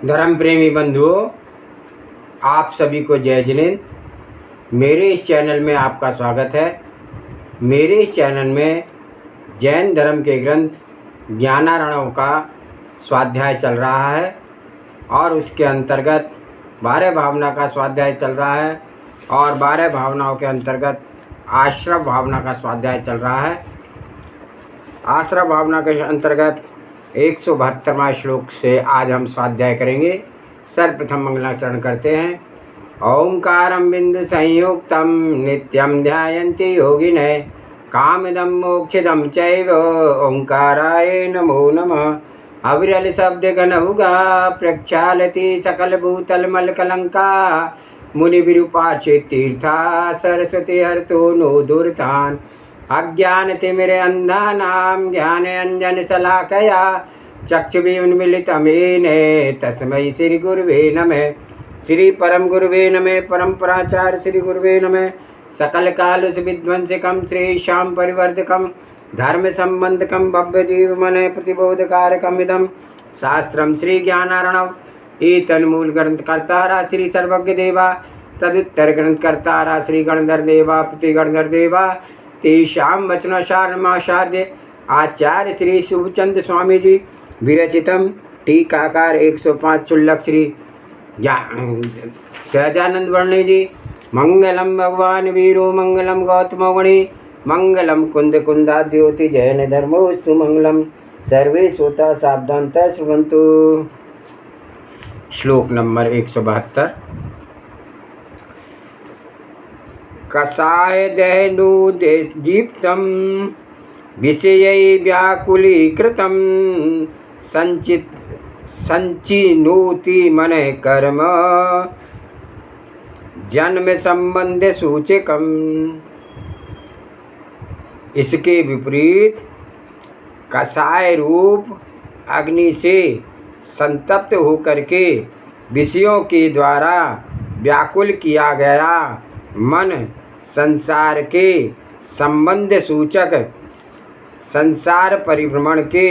धर्म प्रेमी बंधुओं, आप सभी को जय जिनेंद्र। मेरे इस चैनल में आपका स्वागत है। मेरे इस चैनल में जैन धर्म के ग्रंथ ज्ञानारणव का स्वाध्याय चल रहा है और उसके अंतर्गत 12 भावना का स्वाध्याय चल रहा है और 12 भावनाओं के अंतर्गत आश्रव भावना का स्वाध्याय चल रहा है। आश्रव भावना के अंतर्गत 172वां श्लोक से आज हम स्वाध्याय करेंगे। सर्वप्रथम मंगलाचरण करते हैं। ओंकारं बिंदु संयुक्तं नित्यं ध्यायन्ति योगिनः कामदं मोक्षदं चैव ओंकाराय नमो नमः। अविरल शब्द घनहुगा प्रक्षालति सकल भूतल मल कलंका मुनि विरूपाक्षि तीर्था सरस्वती हरतो नो दुर्तान। अज्ञान तिमिरे अंधानां ज्ञान अंजन शलाकया चक्षुरुन्मीलितं तस्मै श्री गुरुवे नमः। श्री परम गुरुवे नमः। परम्पराचार्य श्री गुरुवे नमः। सकल काल विध्वंसकं श्री श्याम परिवर्तकं धर्म संबंधकं भव्य जीव मन प्रतिबोधकारकम् इदं शास्त्रं श्री ज्ञानारणव। एतन्मूल ग्रंथकर्तारा श्री सर्वज्ञ देवा तदुत्तर ग्रंथकर्तारा श्री गणधर देवा प्रति गणधर देवा तेषां वचनासारमासाद्य आचार्य श्री शुभचंद स्वामी जी विरचितम टीकाकार 105 चुल्लक श्री सहजानंद वर्णी जी। मंगलम भगवान वीरो मंगलम गौतमो गणी मंगलम कुंद कुंदाद्योति जैन धर्मोस्तु मंगलम सर्वे श्रोता सावधानतः श्रुण्वन्तु। श्लोक नंबर 172। कषाय दहनोद्दीप्तं विषयै व्याकुलीकृतं संचिनोति मनः कर्म जन्म संबंध सूचकम्। इसके विपरीत कषाय रूप अग्नि से संतप्त होकर के विषयों के द्वारा व्याकुल किया गया मन संसार के संबंध सूचक संसार परिभ्रमण के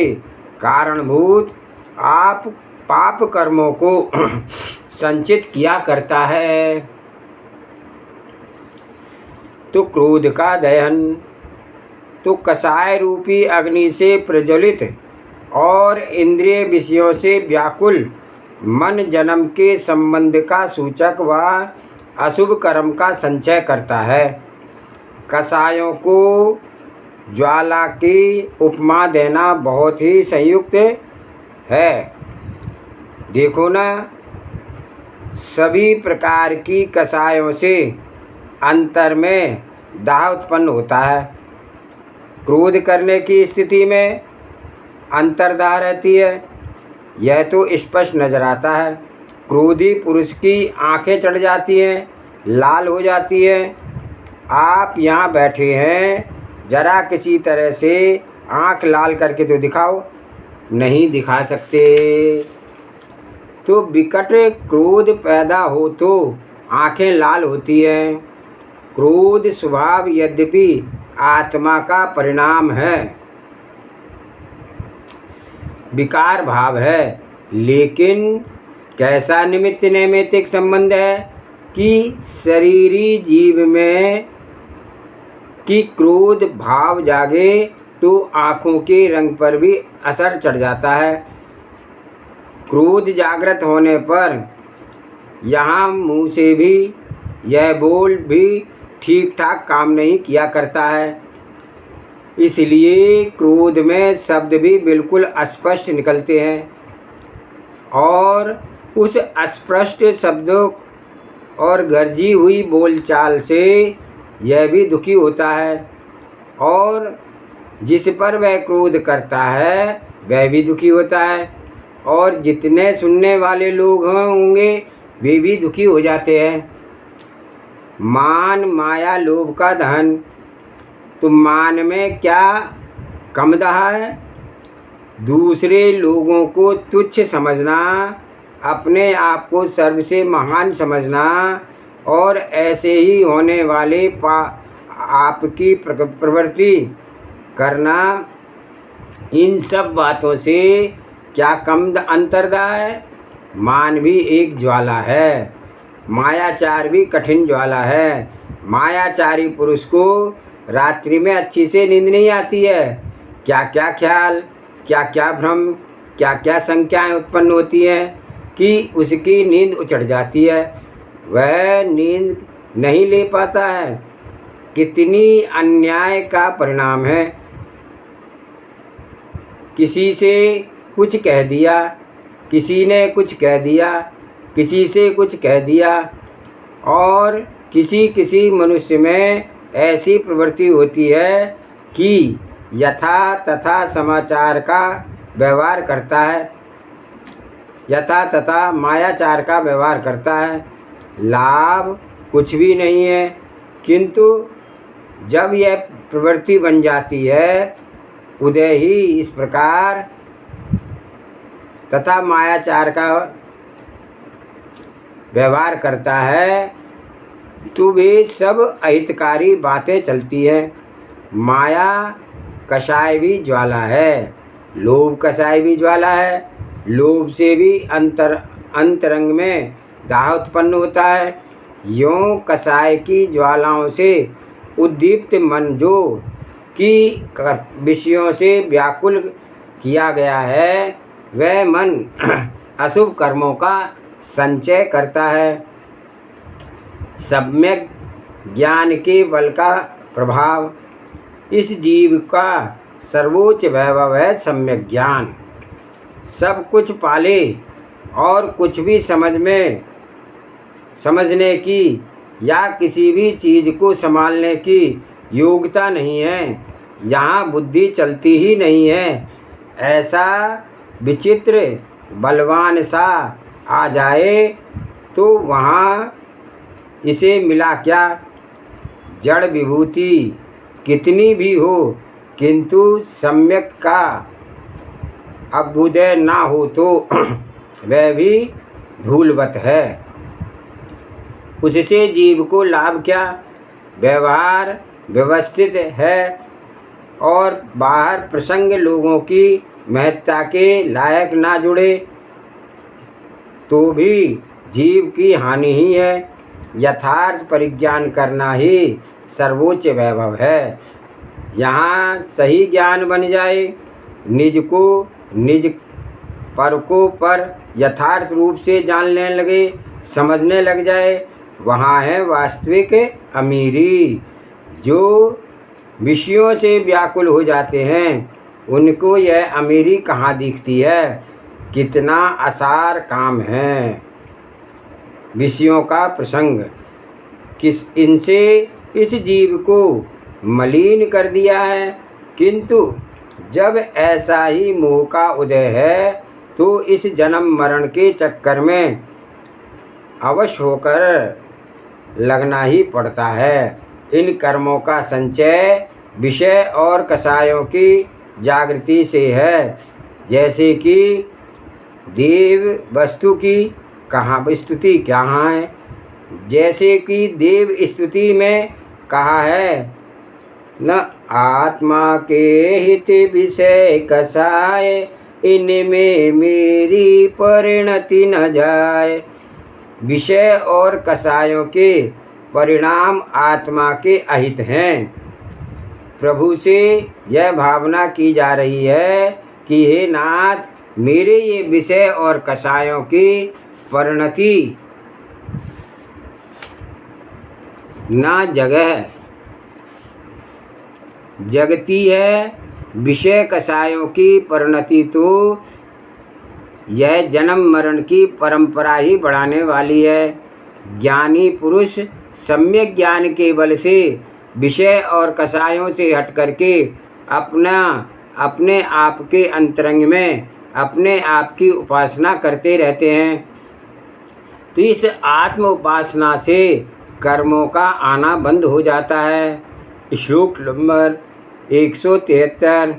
कारणभूत आप पाप कर्मों को संचित किया करता है। तो क्रोध का दहन तो कषाय रूपी अग्नि से प्रज्वलित और इंद्रिय विषयों से व्याकुल मन जन्म के संबंध का सूचक व अशुभ कर्म का संचय करता है। कषायों को ज्वाला की उपमा देना बहुत ही संयुक्त है। देखो ना, सभी प्रकार की कषायों से अंतर में दाह उत्पन्न होता है। क्रोध करने की स्थिति में अंतर्दाह रहती है, यह तो स्पष्ट नजर आता है। क्रोधी पुरुष की आंखें चढ़ जाती हैं, लाल हो जाती है। आप यहाँ बैठे हैं, जरा किसी तरह से आंख लाल करके तो दिखाओ, नहीं दिखा सकते। तो विकट क्रोध पैदा हो तो आंखें लाल होती हैं। क्रोध स्वभाव यद्यपि आत्मा का परिणाम है, विकार भाव है, लेकिन कैसा निमित्त नैमित्तिक संबंध है कि शरीरी जीव में कि क्रोध भाव जागे तो आँखों के रंग पर भी असर चढ़ जाता है। क्रोध जागृत होने पर यहाँ मुँह से भी यह बोल भी ठीक ठाक काम नहीं किया करता है। इसलिए क्रोध में शब्द भी बिल्कुल अस्पष्ट निकलते हैं और उस अस्पष्ट शब्दों और गरजी हुई बोलचाल से यह भी दुखी होता है और जिस पर वह क्रोध करता है वह भी दुखी होता है और जितने सुनने वाले लोग होंगे वे भी दुखी हो जाते हैं। मान माया लोभ का धन, तो मान में क्या कम दहा है? दूसरे लोगों को तुच्छ समझना, अपने आप को सर्व से महान समझना और ऐसे ही होने वाले आपकी प्रवृत्ति करना, इन सब बातों से क्या कम अंतरदाह है? मान भी एक ज्वाला है, मायाचार भी कठिन ज्वाला है। मायाचारी पुरुष को रात्रि में अच्छी से नींद नहीं आती है। क्या क्या ख्याल, क्या क्या भ्रम, क्या क्या संख्याएं उत्पन्न होती हैं कि उसकी नींद उचट जाती है। वह नींद नहीं ले पाता है। कितनी अन्याय का परिणाम है। किसी से कुछ कह दिया, किसी ने कुछ कह दिया, किसी से कुछ कह दिया, और किसी किसी मनुष्य में ऐसी प्रवृत्ति होती है कि यथा तथा समाचार का व्यवहार करता है, यथा तथा मायाचार का व्यवहार करता है। लाभ कुछ भी नहीं है, किंतु जब यह प्रवृत्ति बन जाती है, उदय ही इस प्रकार तथा मायाचार का व्यवहार करता है, तो वे सब अहितकारी बातें चलती हैं। माया कषाय भी ज्वाला है, लोभ कषाय भी ज्वाला है। लोभ से भी अंतरंग में दाह उत्पन्न होता है। यों कषाय की ज्वालाओं से उद्दीप्त मन जो कि विषयों से व्याकुल किया गया है, वह मन अशुभ कर्मों का संचय करता है। सम्यक ज्ञान के बल का प्रभाव। इस जीव का सर्वोच्च वैभव है सम्यक ज्ञान। सब कुछ पाले और कुछ भी समझने की या किसी भी चीज़ को संभालने की योग्यता नहीं है। यहाँ बुद्धि चलती ही नहीं है। ऐसा विचित्र बलवान सा आ जाए तो वहाँ इसे मिला क्या। जड़ विभूति कितनी भी हो, किंतु सम्यक का अभ्युदय ना हो तो वह भी धूलवत है। उससे जीव को लाभ क्या। व्यवहार व्यवस्थित है और बाहर प्रसंग लोगों की महत्ता के लायक ना जुड़े तो भी जीव की हानि ही है। यथार्थ परिज्ञान करना ही सर्वोच्च वैभव है। यहाँ सही ज्ञान बन जाए, निज को निज पर को पर यथार्थ रूप से जानने लगे, समझने लग जाए, वहाँ है वास्तविक अमीरी। जो विषयों से व्याकुल हो जाते हैं, उनको यह अमीरी कहाँ दिखती है। कितना आसार काम है विषयों का प्रसंग। इनसे इस जीव को मलिन कर दिया है। किंतु जब ऐसा ही मोह का उदय है तो इस जन्म मरण के चक्कर में अवश्य होकर लगना ही पड़ता है। इन कर्मों का संचय विषय और कषायों की जागृति से है। जैसे कि देव वस्तु की कहाँ स्तुति कहाँ है। जैसे कि देव स्तुति में कहा है, न आत्मा के हित विषय कसाय, इनमें मेरी परिणति न जाए। विषय और कसायों के परिणाम आत्मा के अहित हैं। प्रभु से यह भावना की जा रही है कि हे नाथ, मेरे ये विषय और कषायों की परिणति ना जगह जगती है। विषय कषायों की परिणति तो यह जन्म मरण की परंपरा ही बढ़ाने वाली है। ज्ञानी पुरुष सम्यक ज्ञान के बल से विषय और कषायों से हट करके अपने आप के अंतरंग में अपने आप की उपासना करते रहते हैं। तो इस आत्म उपासना से कर्मों का आना बंद हो जाता है। श्लोक नंबर 173।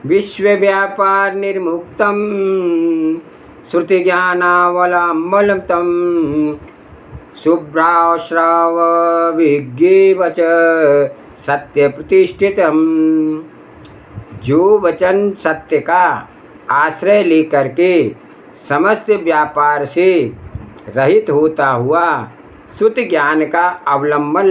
विश्व व्यापार निर्मुक्तम श्रुति ज्ञानावलंबनम शुभ्राश्राव विज्ञेव च सत्य प्रतिष्ठितम। जो वचन सत्य का आश्रय लेकर के समस्त व्यापार से रहित होता हुआ शुद्ध ज्ञान का अवलंबन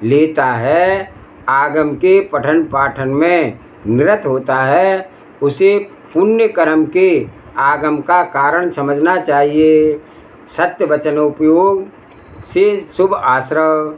लेता है, आगम के पठन पाठन में निरत होता है, उसे पुण्य कर्म के आगम का कारण समझना चाहिए। सत्य वचनोपयोग से शुभ आश्रव।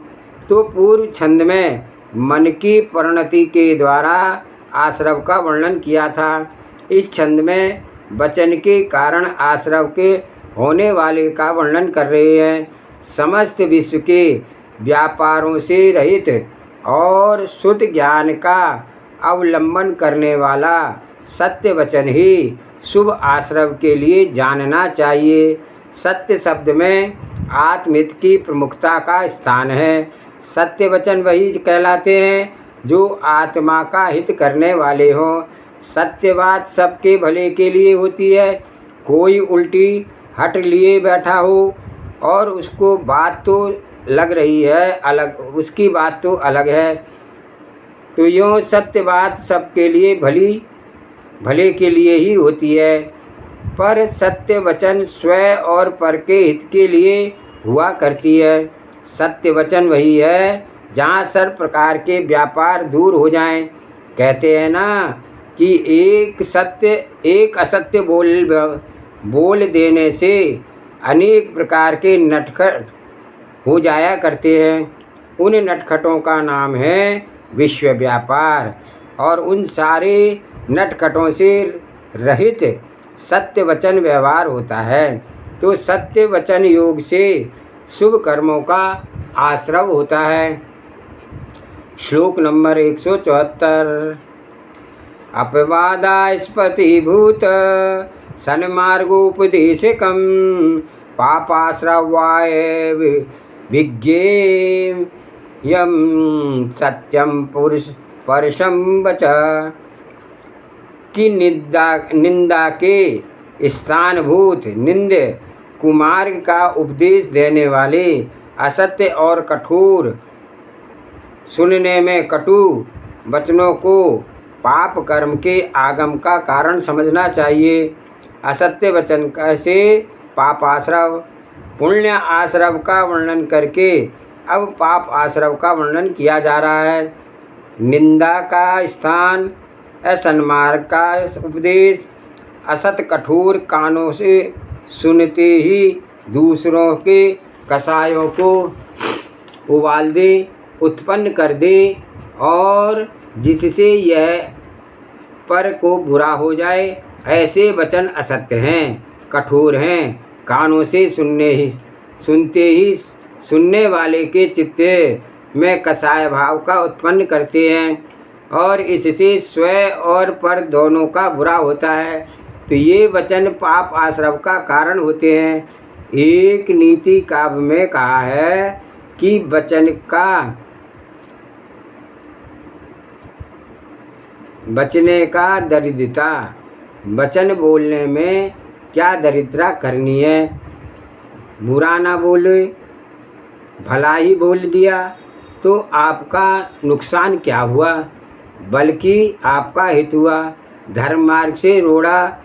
तो पूर्व छंद में मन की परिणति के द्वारा आश्रव का वर्णन किया था। इस छंद में वचन के कारण आश्रव के होने वाले का वर्णन कर रहे हैं। समस्त विश्व के व्यापारों से रहित और शुद्ध ज्ञान का अवलंबन करने वाला सत्य वचन ही शुभ आश्रव के लिए जानना चाहिए। सत्य शब्द में आत्महित की प्रमुखता का स्थान है। सत्य वचन वही कहलाते हैं जो आत्मा का हित करने वाले हों। सत्य बात सबके भले के लिए होती है। कोई उल्टी हट लिए बैठा हो और उसको बात तो लग रही है अलग, उसकी बात तो अलग है, तो यूँ सत्य बात सबके लिए भले के लिए ही होती है। पर सत्य वचन स्वयं और पर के हित के लिए हुआ करती है। सत्य वचन वही है जहाँ सर्व प्रकार के व्यापार दूर हो जाएं। कहते हैं ना कि एक असत्य बोल देने से अनेक प्रकार के नटखट हो जाया करते हैं। उन नटखटों का नाम है विश्व व्यापार, और उन सारे नटखटों से रहित सत्य वचन व्यवहार होता है। तो सत्य वचन योग से शुभ कर्मों का आश्रव होता है। श्लोक नंबर 174। अपवादास्पतिभूत सन्मार्गोपदेशकं पापाश्रवाय विज्ञेयं सत्यं परशं वच। की निंदा के स्थानभूत निंद कुमार्ग का उपदेश देने वाले असत्य और कठोर सुनने में कटु वचनों को पाप कर्म के आगम का कारण समझना चाहिए। असत्य वचन से पाप आश्रव, पुण्य आश्रव का वर्णन करके अब पाप आश्रव का वर्णन किया जा रहा है। निंदा का स्थान, असन्मार्ग का उपदेश, असत कठोर कानों से सुनते ही दूसरों के कसायों को उबाल दे, उत्पन्न कर दे, और जिससे यह पर को बुरा हो जाए, ऐसे वचन असत्य हैं, कठोर हैं, कानों से सुनते ही सुनने वाले के चित्त में कसाय भाव का उत्पन्न करते हैं, और इससे स्वयं और पर दोनों का बुरा होता है। तो ये वचन पाप आश्रव का कारण होते हैं। एक नीति काव्य में कहा है कि बचने का दरिद्रता, वचन बोलने में क्या दरिद्रता करनी है। बुरा ना बोले, भला ही बोल दिया तो आपका नुकसान क्या हुआ, बल्कि आपका हित हुआ। धर्म मार्ग से रोड़ा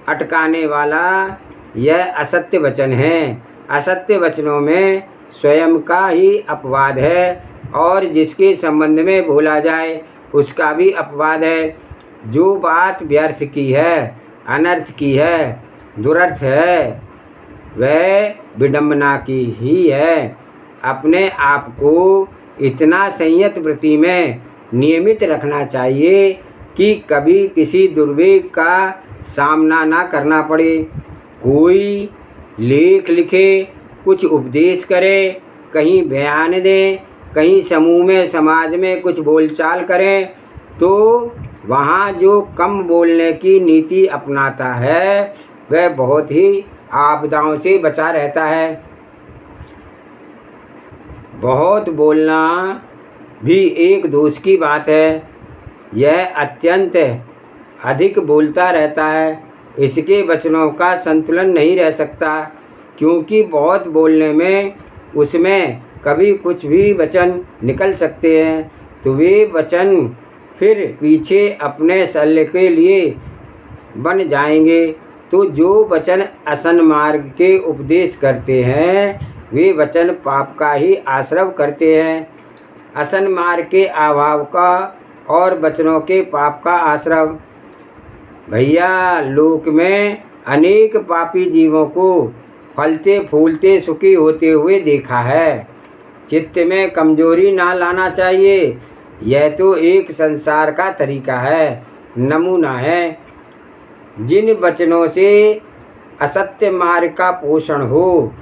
अटकाने वाला यह असत्य वचन है। असत्य वचनों में स्वयं का ही अपवाद है, और जिसके संबंध में बोला जाए उसका भी अपवाद है। जो बात व्यर्थ की है, अनर्थ की है, दुरर्थ है, वह विडंबना की ही है। अपने आप को इतना संयत वृत्ति में नियमित रखना चाहिए कि कभी किसी दुर्वेग का सामना ना करना पड़े। कोई लेख लिखे, कुछ उपदेश करे, कहीं बयान दें, कहीं समूह में समाज में कुछ बोलचाल करें, तो वहाँ जो कम बोलने की नीति अपनाता है वह बहुत ही आपदाओं से बचा रहता है। बहुत बोलना भी एक दोष की बात है। यह अत्यंत अधिक बोलता रहता है, इसके वचनों का संतुलन नहीं रह सकता, क्योंकि बहुत बोलने में उसमें कभी कुछ भी वचन निकल सकते हैं, तो वे वचन फिर पीछे अपने शल्य के लिए बन जाएंगे। तो जो वचन असन मार्ग के उपदेश करते हैं वे वचन पाप का ही आश्रव करते हैं। असन मार्ग के अभाव का और वचनों के पाप का आश्रव। भैया लोक में अनेक पापी जीवों को फलते फूलते सुखी होते हुए देखा है। चित्त में कमजोरी ना लाना चाहिए। यह तो एक संसार का तरीका है, नमूना है। जिन वचनों से असत्य मार्ग का पोषण हो,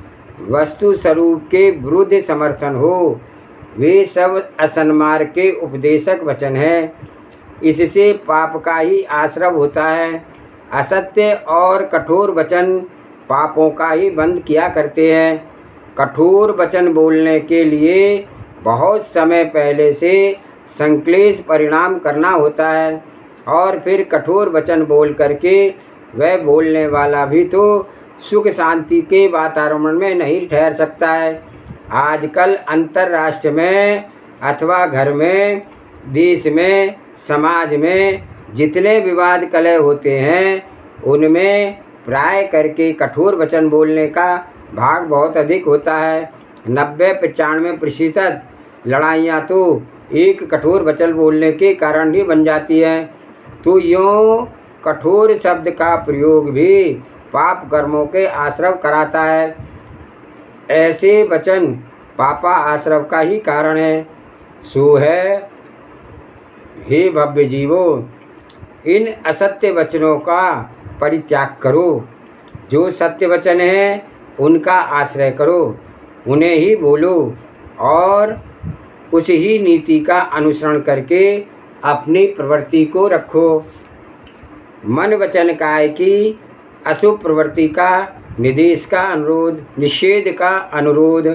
वस्तु स्वरूप के विरुद्ध समर्थन हो, वे सब असन्मार्ग के उपदेशक वचन हैं। इससे पाप का ही आश्रव होता है। असत्य और कठोर वचन पापों का ही बंद किया करते हैं। कठोर वचन बोलने के लिए बहुत समय पहले से संक्लेश परिणाम करना होता है और फिर कठोर वचन बोल करके वह बोलने वाला भी तो सुख शांति के वातावरण में नहीं ठहर सकता है। आजकल अंतर्राष्ट्र में अथवा घर में, देश में, समाज में जितने विवाद कलह होते हैं उनमें प्राय करके कठोर वचन बोलने का भाग बहुत अधिक होता है। 90-95% लड़ाइयाँ तो एक कठोर वचन बोलने के कारण ही बन जाती हैं। तो यूँ कठोर शब्द का प्रयोग भी पाप कर्मों के आश्रव कराता है। ऐसे वचन पापा आश्रव का ही कारण है। सो है हे भव्य जीवो, इन असत्य वचनों का परित्याग करो। जो सत्य वचन है उनका आश्रय करो, उन्हें ही बोलो और उस ही नीति का अनुसरण करके अपनी प्रवृत्ति को रखो। मन वचन काय की अशुभ प्रवृत्ति का निदेश का अनुरोध, निषेध का अनुरोध।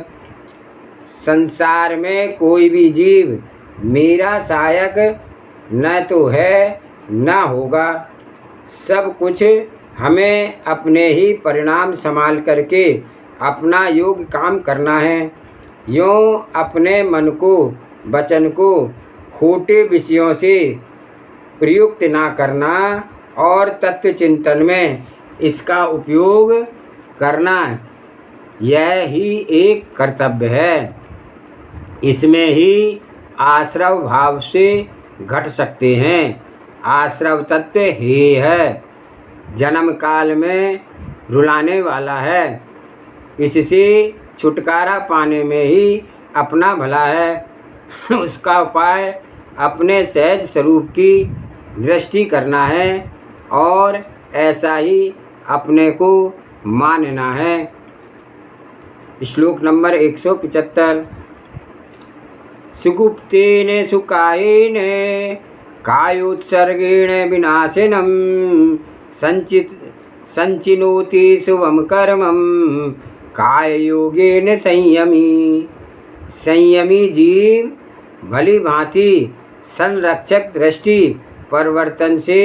संसार में कोई भी जीव मेरा सहायक न तो है न होगा। सब कुछ हमें अपने ही परिणाम संभाल करके अपना योग काम करना है। यूँ अपने मन को, वचन को खोटे विषयों से प्रयुक्त ना करना और तत्व चिंतन में इसका उपयोग करना, यह ही एक कर्तव्य है। इसमें ही आश्रव भाव से घट सकते हैं। आश्रव तत्व हे है, जन्म काल में रुलाने वाला है। इससे छुटकारा पाने में ही अपना भला है। उसका उपाय अपने सहज स्वरूप की दृष्टि करना है और ऐसा ही अपने को मानना है। श्लोक नंबर 175। सुगुप्तेन सुकायेन कायोत्सर्गेण विनाशिनं संचिनोति शुभम कर्मं काय योगेन संयमी। संयमी जीव भली भांति संरक्षक दृष्टि परिवर्तन से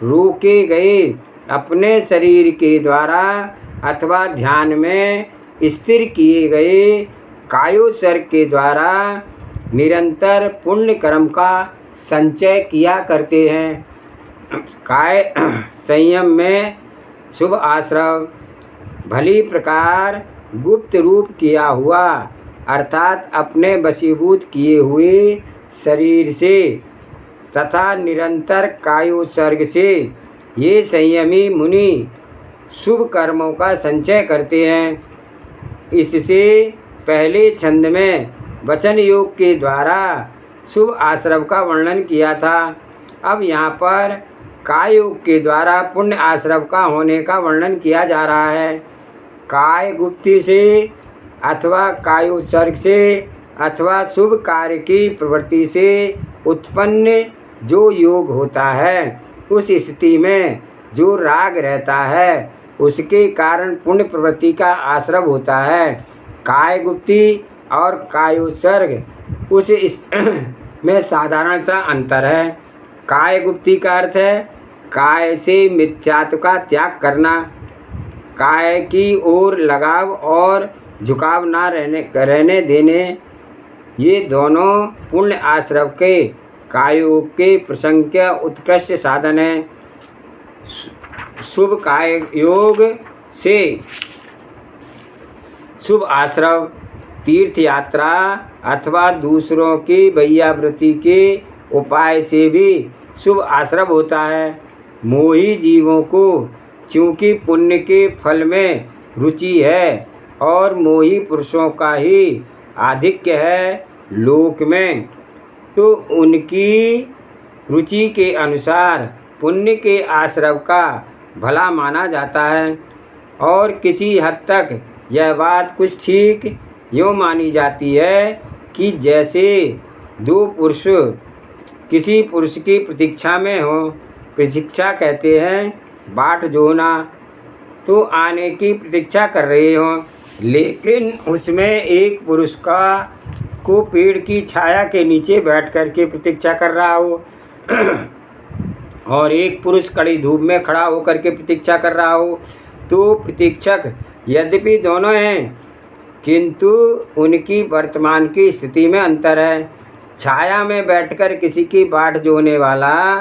रोके गए अपने शरीर के द्वारा अथवा ध्यान में स्थिर किए गए कायोत्सर्ग के द्वारा निरंतर पुण्य कर्म का संचय किया करते हैं। काय संयम में शुभ आश्रव भली प्रकार गुप्त रूप किया हुआ अर्थात अपने वशीभूत किए हुए शरीर से तथा निरंतर कायोत्सर्ग से ये संयमी मुनि शुभ कर्मों का संचय करते हैं। इससे पहले छंद में वचन योग के द्वारा शुभ आश्रव का वर्णन किया था। अब यहाँ पर काय योग के द्वारा पुण्य आश्रव का होने का वर्णन किया जा रहा है। काय गुप्ति से अथवा कायोत्सर्ग से अथवा शुभ कार्य की प्रवृत्ति से उत्पन्न जो योग होता है उस स्थिति में जो राग रहता है उसके कारण पुण्य प्रवृत्ति का आश्रव होता है। काय गुप्ति और कायोत्सर्ग उस में साधारण सा अंतर है। काय गुप्ति का अर्थ है काय से मिथ्यात्व का त्याग करना, काय की ओर लगाव और झुकाव ना रहने देने। ये दोनों पुण्य आश्रव के कायोग के प्रसंग के उत्कृष्ट साधन हैं। शुभ काय योग से, शुभ आश्रव, तीर्थ यात्रा अथवा दूसरों की भैयावृत्ति के उपाय से भी शुभ आश्रव होता है। मोही जीवों को चूँकि पुण्य के फल में रुचि है और मोही पुरुषों का ही आधिक्य है लोक में, तो उनकी रुचि के अनुसार पुण्य के आश्रव का भला माना जाता है। और किसी हद तक यह बात कुछ ठीक यूँ मानी जाती है कि जैसे दो पुरुष किसी पुरुष की प्रतीक्षा में हों, प्रतीक्षा कहते हैं बाट जोहना, तो आने की प्रतीक्षा कर रहे हों, लेकिन उसमें एक पुरुष को पेड़ की छाया के नीचे बैठ कर के प्रतीक्षा कर रहा हो और एक पुरुष कड़ी धूप में खड़ा होकर के प्रतीक्षा कर रहा हो, तो प्रतीक्षक यद्यपि दोनों हैं किंतु उनकी वर्तमान की स्थिति में अंतर है। छाया में बैठकर किसी की बाट जोहने वाला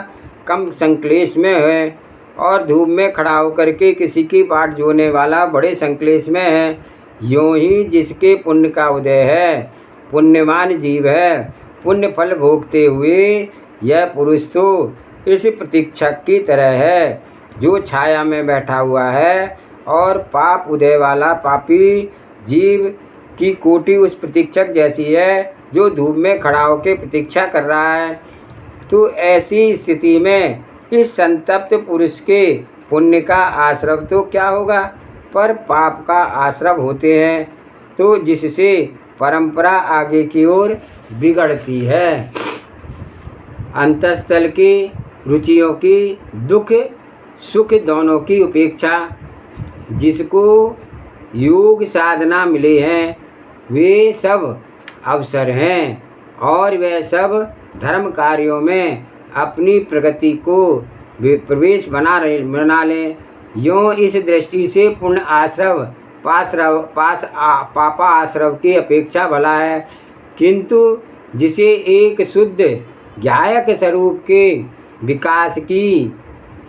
कम संक्लेश में है और धूप में खड़ा होकर के किसी की बाट जोहने वाला बड़े संक्लेश में है। यूँ ही जिसके पुण्य का उदय है, पुण्यवान जीव है, पुण्य फल भोगते हुए यह पुरुष तो इस प्रतीक्षक की तरह है जो छाया में बैठा हुआ है, और पाप उदय वाला पापी जीव की कोटि उस प्रतीक्षक जैसी है जो धूप में खड़ा होकर प्रतीक्षा कर रहा है। तो ऐसी स्थिति में इस संतप्त पुरुष के पुण्य का आश्रव तो क्या होगा, पर पाप का आश्रव होते हैं, तो जिससे परंपरा आगे की ओर बिगड़ती है। अंतस्थल की रुचियों की दुख सुख दोनों की उपेक्षा, जिसको योग साधना मिले हैं वे सब अवसर हैं और वे सब धर्म कार्यों में अपनी प्रगति को प्रवेश बना लें। यूँ इस दृष्टि से पुण्य आश्रव पापा आश्रव की अपेक्षा भला है, किंतु जिसे एक शुद्ध ज्ञायक स्वरूप के विकास की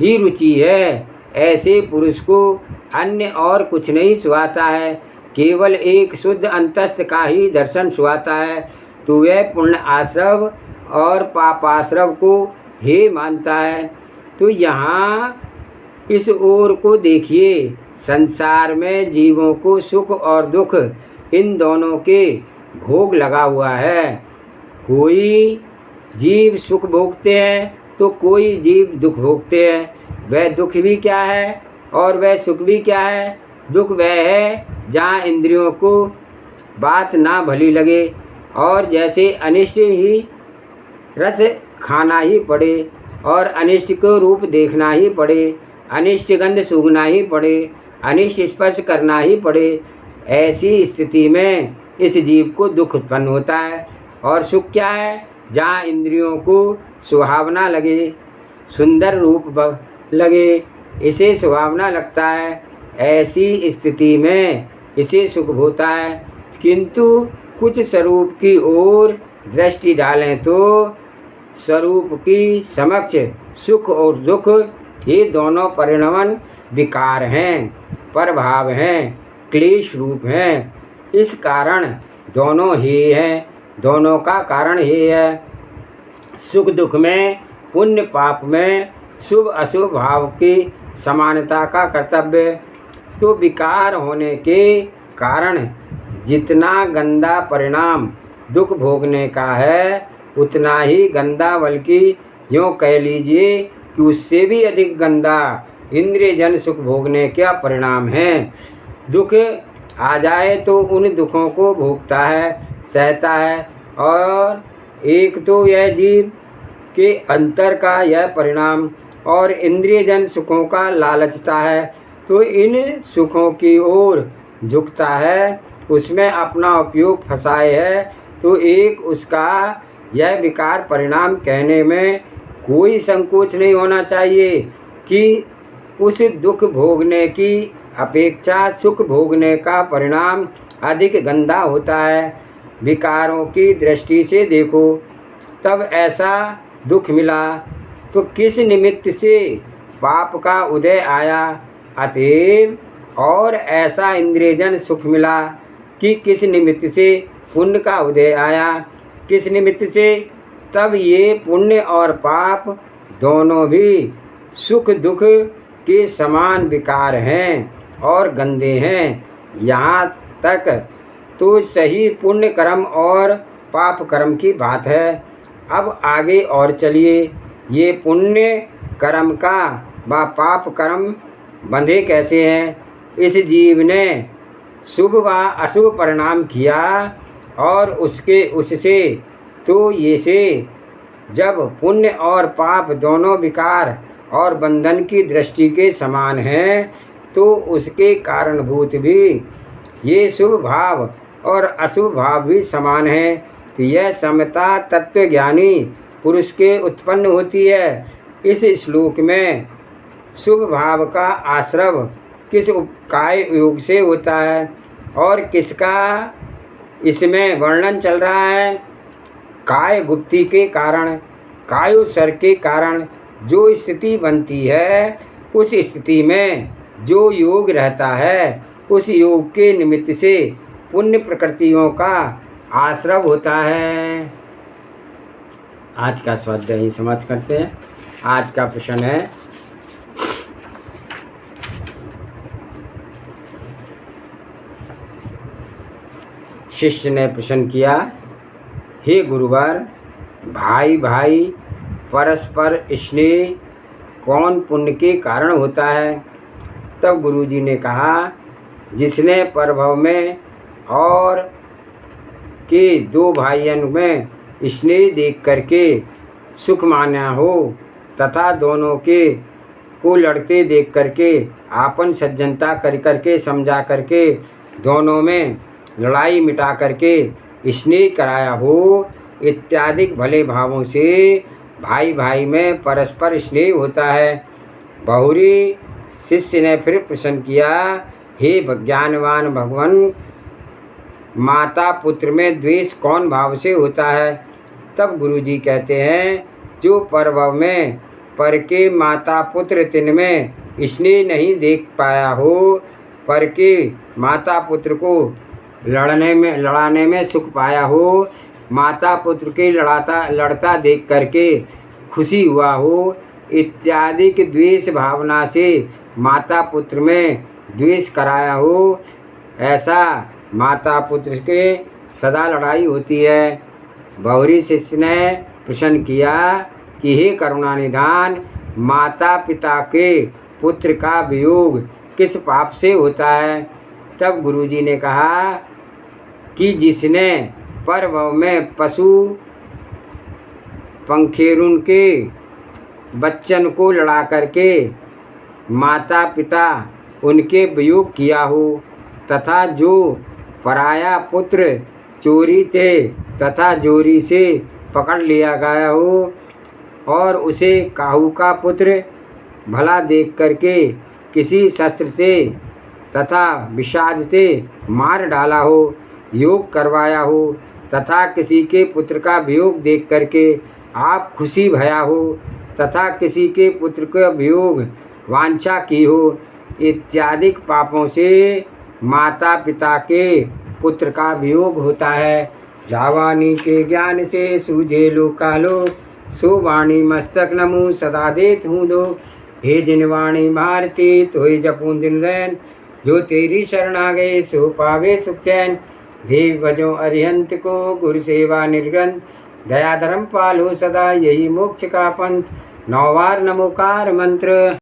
ही रुचि है, ऐसे पुरुष को अन्य और कुछ नहीं सुहाता है, केवल एक शुद्ध अंतस्थ का ही दर्शन सुहाता है, तो वह पुण्य आश्रव और पापाश्रव को हे मानता है। तो यहाँ इस ओर को देखिए, संसार में जीवों को सुख और दुख इन दोनों के भोग लगा हुआ है। कोई जीव सुख भोगते हैं तो कोई जीव दुख भोगते हैं। वह दुख भी क्या है और वह सुख भी क्या है। दुख वह है जहाँ इंद्रियों को बात ना भली लगे और जैसे अनिष्ट ही रस खाना ही पड़े और अनिष्ट को रूप देखना ही पड़े, अनिष्ट गंध सूंघना ही पड़े, अनिष्ट स्पर्श करना ही पड़े। ऐसी स्थिति में इस जीव को दुख उत्पन्न होता है। और सुख क्या है, जहाँ इंद्रियों को सुहावना लगे, सुंदर रूप लगे, इसे सुहावना लगता है। ऐसी स्थिति में इसे सुख होता है। किंतु कुछ स्वरूप की ओर दृष्टि डालें तो स्वरूप की समक्ष सुख और दुख ये दोनों परिणमन विकार हैं, प्रभाव हैं, क्लेश रूप हैं। इस कारण दोनों ही हैं, दोनों का कारण ही है। सुख दुख में, पुण्य पाप में शुभ अशुभ भाव की समानता का कर्तव्य। तो विकार होने के कारण जितना गंदा परिणाम दुख भोगने का है उतना ही गंदा, बल्कि यूँ कह लीजिए कि उससे भी अधिक गंदा इंद्रियजन सुख भोगने का परिणाम है। दुख आ जाए तो उन दुखों को भोगता है, सहता है। और एक तो यह जीव के अंतर का यह परिणाम और इंद्रियजन सुखों का लालचता है, तो इन सुखों की ओर झुकता है, उसमें अपना उपयोग फंसाए है। तो एक उसका यह विकार परिणाम कहने में कोई संकोच नहीं होना चाहिए कि उस दुख भोगने की अपेक्षा सुख भोगने का परिणाम अधिक गंदा होता है। विकारों की दृष्टि से देखो, तब ऐसा दुख मिला तो किस निमित्त से पाप का उदय आया। अतएव और ऐसा इंद्रियजन सुख मिला कि किस निमित्त से पुण्य का उदय आया, किस निमित्त से। तब ये पुण्य और पाप दोनों भी सुख दुख के समान विकार हैं और गंदे हैं। यहाँ तक तो सही पुण्य कर्म और पाप कर्म की बात है। अब आगे और चलिए। ये पुण्य कर्म का व पाप कर्म बंधे कैसे हैं। इस जीव ने शुभ व अशुभ परिणाम किया और उससे तो ये से जब पुण्य और पाप दोनों विकार और बंधन की दृष्टि के समान हैं, तो उसके कारणभूत भी ये शुभ भाव और अशुभ भाव भी समान हैं। तो यह समता तत्वज्ञानी पुरुष के उत्पन्न होती है। इस श्लोक में शुभ भाव का आश्रव किस काय योग से होता है और किसका इसमें वर्णन चल रहा है। काय गुप्ति के कारण, कायोसर के कारण जो स्थिति बनती है, उस स्थिति में जो योग रहता है, उस योग के निमित्त से पुण्य प्रकृतियों का आश्रव होता है। आज का स्वाध्याय ही समाप्त करते हैं। आज का प्रश्न है, शिष्य ने प्रश्न किया, हे गुरुवर, भाई भाई परस्पर स्नेह कौन पुण्य के कारण होता है। तब गुरुजी ने कहा, जिसने परभव में और के दो भाइयों में स्नेह देख करके सुख माना हो तथा दोनों के को लड़ते देख करके आपन सज्जनता कर करके समझा करके दोनों में लड़ाई मिटा करके स्नेह कराया हो, इत्यादि भले भावों से भाई भाई में परस्पर स्नेह होता है। बहुरी शिष्य ने फिर प्रश्न किया, हे ज्ञानवान भगवान, माता पुत्र में द्वेष कौन भाव से होता है। तब गुरुजी कहते हैं, जो परभव में पर के माता पुत्र तिन में स्नेह नहीं देख पाया हो, पर के माता पुत्र को लड़ाने में सुख पाया हो, माता पुत्र के लड़ता देख करके खुशी हुआ हो, इत्यादि के द्वेष भावना से माता पुत्र में द्वेष कराया हो, ऐसा माता पुत्र के सदा लड़ाई होती है। बहुरी शिष्य ने प्रश्न किया कि हे करुणानिधान, माता पिता के पुत्र का वियोग किस पाप से होता है। तब गुरुजी ने कहा कि जिसने परभव में पशु पंखेरुन के बच्चन को लड़ा करके माता पिता उनके वियोग किया हो, तथा जो पराया पुत्र चोरी थे तथा जोरी से पकड़ लिया गया हो और उसे काहू का पुत्र भला देख करके किसी शस्त्र से तथा विषाद से मार डाला हो, योग करवाया हो, तथा किसी के पुत्र का वियोग देख करके आप खुशी भया हो, तथा किसी के पुत्र का वियोग वांछा की हो, इत्यादि पापों से माता पिता के पुत्र का वियोग होता है। जावानी के ज्ञान से सूझे लोकालो, सो वाणी मस्तक नमु सदा देत हूँ दो। हे जिनवाणी भारती तोय जपूं दिन रैन, जो तेरी शरण आ गए सो पावे सुख चैन। देव भजो अरिहंत को गुरु सेवा निर्गन, दया धर्म पालो सदा यही मोक्ष का पंथ। 9 बार नमोकार मंत्र।